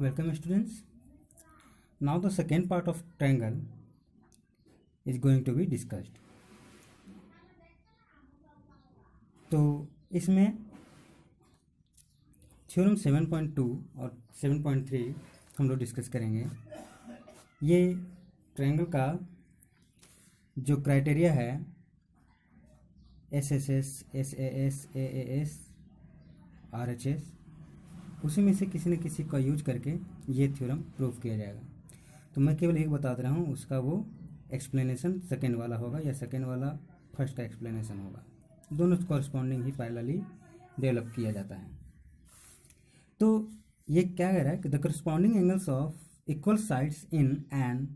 Welcome students. Now the second part of triangle is going to be discussed. तो इसमें theorem 7.2 और 7.3 हम लोग डिस्कस करेंगे। ये ट्रायंगल का जो क्राइटेरिया है SSS, SAS, AAS, RHS, उसी में से किसी न किसी का यूज करके ये थ्योरम प्रूव किया जाएगा। तो मैं केवल एक बता दे रहा हूँ, उसका वो एक्सप्लेनेशन सेकेंड वाला होगा या सेकेंड वाला फर्स्ट का एक्सप्लेनेशन होगा। दोनों कॉरस्पॉन्डिंग ही पैरेलली डेवलप किया जाता है। तो ये क्या कह रहा है कि the corresponding angles of equal sides in an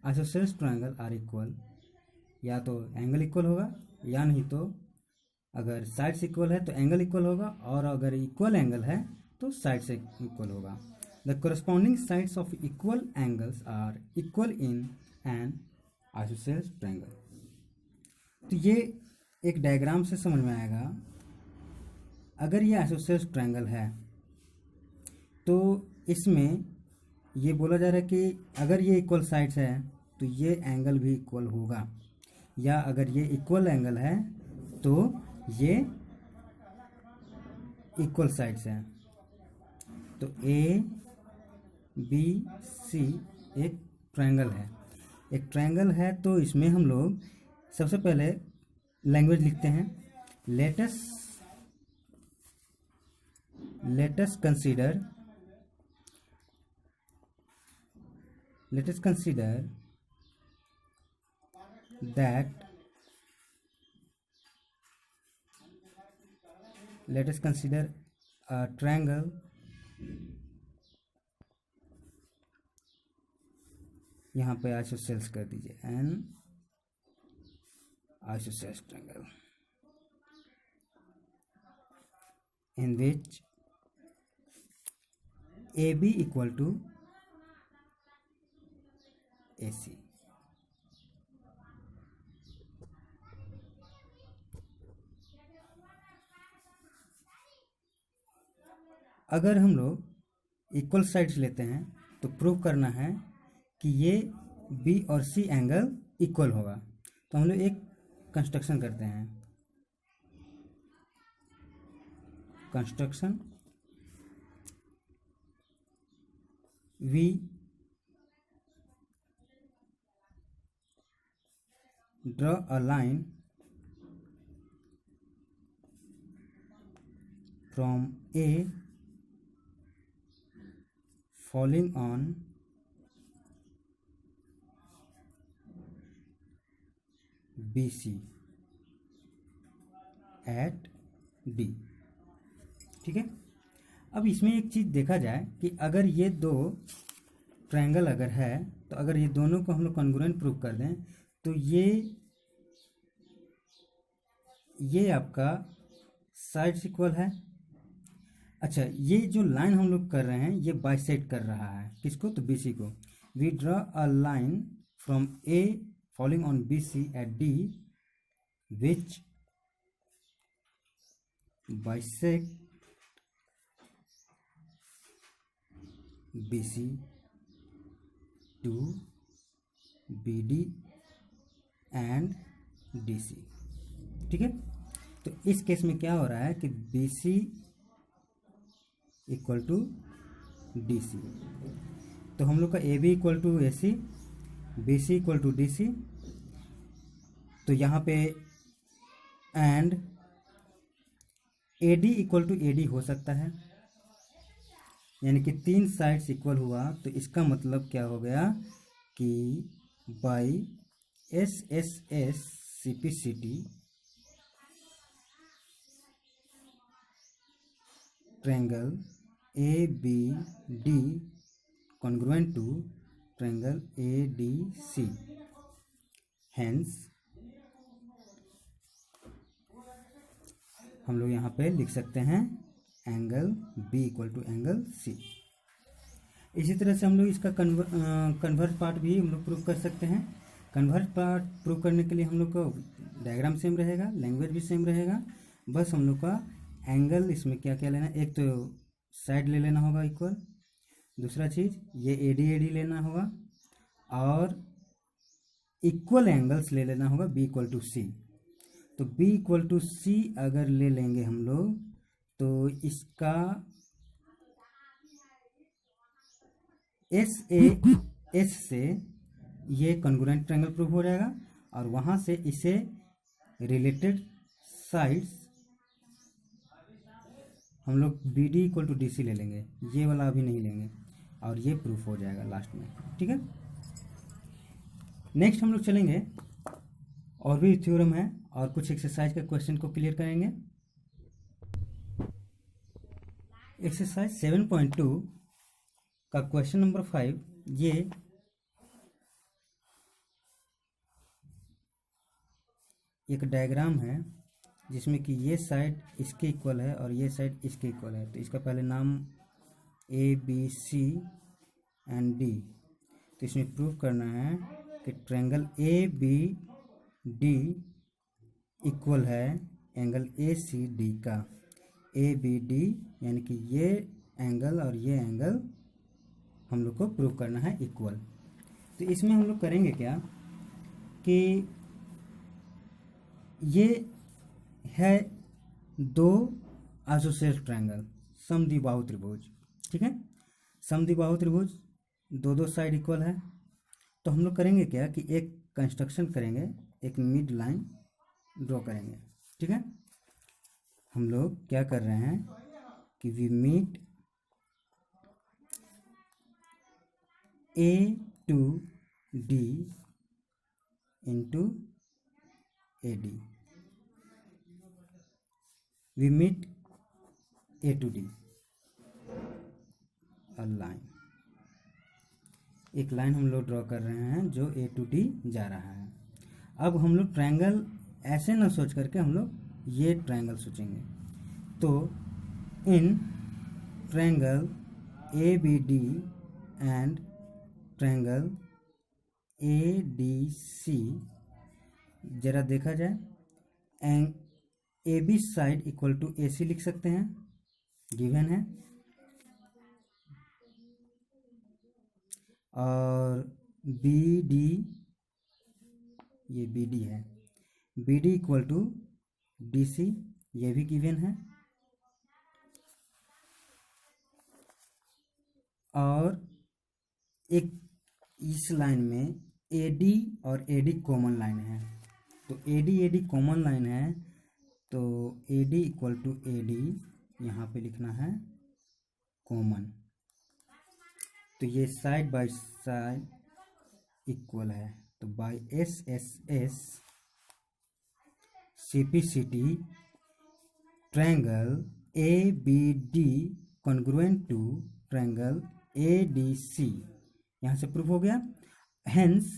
isosceles triangle are equal. या तो एंगल इक्वल होगा या नहीं तो अगर साइड्स इक्वल है तो एंगल इक्वल होगा, और अगर इक्वल एंगल है तो साइड से इक्वल होगा। The corresponding sides of equal angles are equal in an isosceles triangle. तो ये एक डायग्राम से समझ में आएगा। अगर ये आइसोसेलेस ट्रायंगल है तो इसमें ये बोला जा रहा है कि अगर ये इक्वल साइड्स है तो ये एंगल भी इक्वल होगा, या अगर ये इक्वल एंगल है तो ये इक्वल साइड्स है। तो ए बी सी एक ट्रायंगल है। एक ट्रायंगल है तो इसमें हम लोग सबसे पहले लैंग्वेज लिखते हैं। let us consider a triangle यहाँ पे आइसोसेल्स कर दीजिए, N isosceles triangle in which AB equal to AC। अगर हम लोग इक्वल साइड्स लेते हैं तो प्रूव करना है कि ये B और C एंगल इक्वल होगा। तो हम लोग एक कंस्ट्रक्शन करते हैं। Construction V draw a line from A falling on BC at D। ठीक है। अब इसमें एक चीज़ देखा जाए कि अगर ये दो ट्रायंगल अगर है तो अगर ये दोनों को हम लोग कॉन्ग्रुएंट प्रूव कर दें तो ये आपका साइड्स इक्वल है। अच्छा, ये जो लाइन हम लोग कर रहे हैं ये बाइसेक्ट कर रहा है किसको? तो BC को। We draw a line from A following on BC at D which bisect BC to BD and DC। ठीक है। तो इस केस में क्या हो रहा है कि BC इक्वल टू DC। तो हम लोग का AB equal to AC, BC equal to DC। तो यहाँ पे and AD equal to AD हो सकता है, यानी कि तीन साइड्स इक्वल हुआ। तो इसका मतलब क्या हो गया कि by SSS CPCT triangle ABD congruent to triangle ADC। Hence हम लोग यहाँ पे लिख सकते हैं angle B equal to angle C। इसी तरह से हम लोग इसका कन्वर्स पार्ट भी हम लोग प्रूव कर सकते हैं। कन्वर्स पार्ट प्रूव करने के लिए हम लोग का डायग्राम सेम रहेगा, लैंग्वेज भी सेम रहेगा। बस हम लोग का एंगल इसमें क्या क्या लेना है, एक तो साइड ले लेना होगा इक्वल, दूसरा चीज़ ये AD लेना होगा और इक्वल एंगल्स ले लेना होगा B इक्वल टू सी। तो B इक्वल टू सी अगर ले लेंगे हम लोग तो इसका एस से ये कॉन्ग्रुएंट ट्रायंगल प्रूफ हो जाएगा और वहाँ से इसे रिलेटेड साइड्स हम लोग BD इक्वल टू DC ले लेंगे, ये वाला अभी नहीं लेंगे और ये प्रूफ हो जाएगा लास्ट में। ठीक है, नेक्स्ट हम लोग चलेंगे और भी थ्योरम है और कुछ एक्सरसाइज के क्वेश्चन को क्लियर करेंगे। एक्सरसाइज 7.2 का क्वेश्चन नंबर 5, ये एक डायग्राम है जिसमें कि ये साइड इसके इक्वल है और ये साइड इसके इक्वल है। तो इसका पहले नाम ABC एंड D। तो इसमें प्रूव करना है कि ट्रायंगल ABD इक्वल है एंगल ACD का। ABD यानी कि ये एंगल और ये एंगल हम लोग को प्रूव करना है इक्वल। तो इसमें हम लोग करेंगे क्या कि ये है दो आइसोसेलेस ट्रायंगल समद्विबाहु त्रिभुज। ठीक है, समद्विबाहु त्रिभुज दो साइड इक्वल है। तो हम लोग करेंगे क्या कि एक कंस्ट्रक्शन करेंगे, एक मिड लाइन ड्रॉ करेंगे। ठीक है, हम लोग क्या कर रहे हैं कि we meet A to D into AD, we meet A to D, a line, एक लाइन हम लोग ड्रॉ कर रहे हैं जो A to D जा रहा है। अब हम लोग ट्रायंगल ऐसे ना सोच करके हम लोग ये ट्रायंगल सोचेंगे। तो in triangle ABD and triangle ADC जरा देखा जाए, and AB side equal to AC लिख सकते हैं, गिवन है। और BD, ये BD है, BD इक्वल टू DC, ये भी गिवन है। और एक इस लाइन में AD और AD कॉमन लाइन है। तो AD कॉमन लाइन है, तो AD इक्वल टू AD यहाँ पे लिखना है कॉमन। तो ये साइड बाय साइड इक्वल है। तो by SSS CPCT triangle ABD congruent to triangle ADC, यहाँ से प्रूफ हो गया। Hence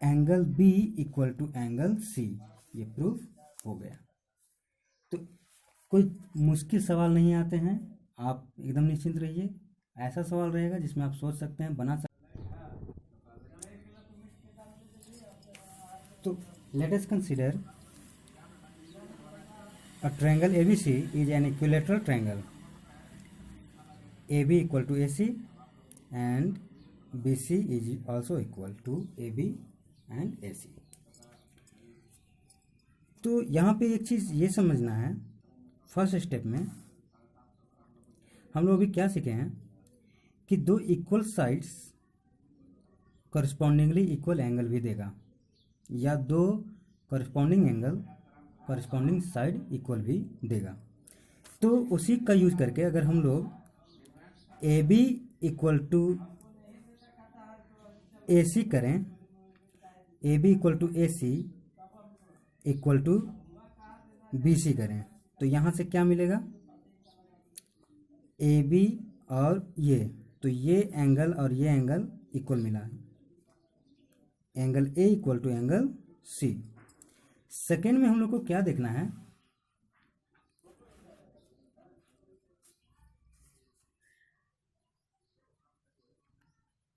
angle B equal to angle C, ये प्रूफ हो गया। तो कोई मुश्किल सवाल नहीं आते हैं, आप एकदम निश्चिंत रहिए। ऐसा सवाल रहेगा जिसमें आप सोच सकते हैं, बना सकते हैं। तो let us consider a triangle ABC is an equilateral triangle. AB equal to AC and BC is also equal to AB and AC। तो यहाँ पे एक चीज़ ये समझना है, फर्स्ट स्टेप में हम लोग अभी क्या सीखे हैं कि दो equal sides correspondingly equal angle भी देगा, या दो corresponding angle corresponding side equal भी देगा। तो उसी का यूज करके अगर हम लोग AB इक्वल टू AC करें, AB equal to AC equal to BC करें, तो यहाँ से क्या मिलेगा, AB और ये, तो ये एंगल और ये एंगल इक्वल मिला है, angle A equal to angle C। Second में हम लोग को क्या देखना है,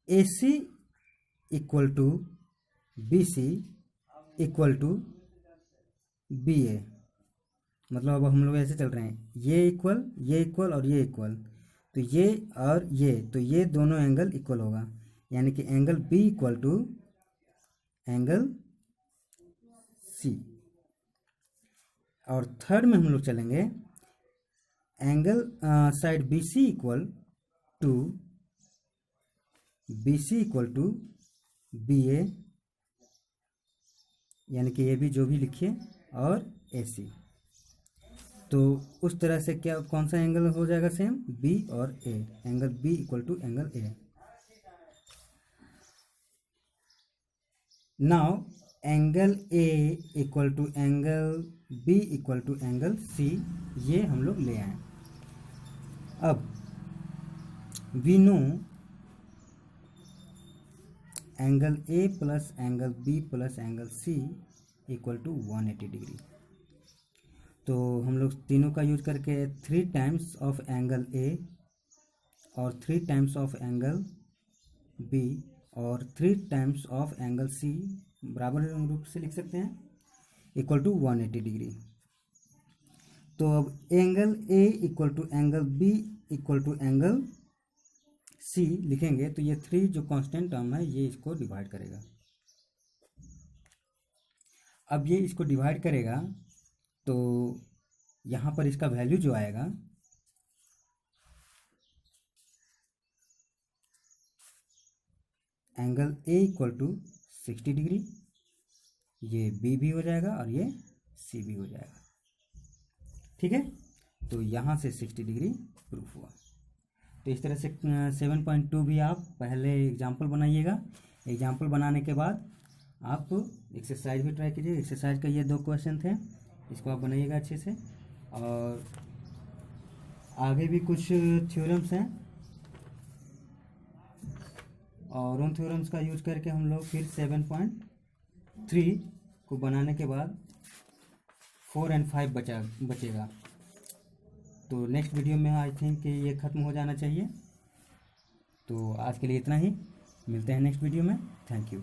AC equal to BC equal to BA। मतलब अब हम लोग ऐसे चल रहे हैं, ये इक्वल और ये इक्वल, तो ये और ये, तो ये दोनों एंगल इक्वल होगा, यानी कि angle B equal to angle C. और थर्ड में हम लोग चलेंगे, angle side B C equal to B A, यानी कि ये भी जो भी लिखिए, और ए सी। तो उस तरह से क्या कौन सा एंगल हो जाएगा सेम, बी और A, angle B equal to angle A. Now angle A equal to angle B equal to angle C, ये हम लोग ले आए। अब we know angle A plus angle B plus angle C equal to 180 degree. तो हम लोग तीनों का यूज करके 3 टाइम्स ऑफ एंगल ए और 3 टाइम्स ऑफ एंगल बी और 3 टाइम्स ऑफ एंगल सी बराबर रूप से लिख सकते हैं, इक्वल टू 180 डिग्री। तो अब angle A equal to angle B equal to angle C लिखेंगे, तो ये 3 जो कांस्टेंट टर्म है ये इसको डिवाइड करेगा। अब ये इसको डिवाइड करेगा तो यहाँ पर इसका वैल्यू जो आएगा, angle A equal to 60 degree, ये बी भी हो जाएगा और ये सी भी हो जाएगा। ठीक है, तो यहाँ से 60 डिग्री प्रूफ हुआ। तो इस तरह से 7.2 भी आप पहले एग्जाम्पल बनाइएगा। एग्जाम्पल बनाने के बाद आप एक्सरसाइज भी ट्राई कीजिए। एक्सरसाइज का ये 2 क्वेश्चन थे, इसको आप बनाइएगा अच्छे से। और आगे भी कुछ थ्योरम्स हैं, और उन थ्योरम्स का यूज करके हम लोग फिर 7.3 को बनाने के बाद 4 और 5 बचेगा। तो नेक्स्ट वीडियो में आई थिंक ये ख़त्म हो जाना चाहिए। तो आज के लिए इतना ही, मिलते हैं नेक्स्ट वीडियो में। Thank you.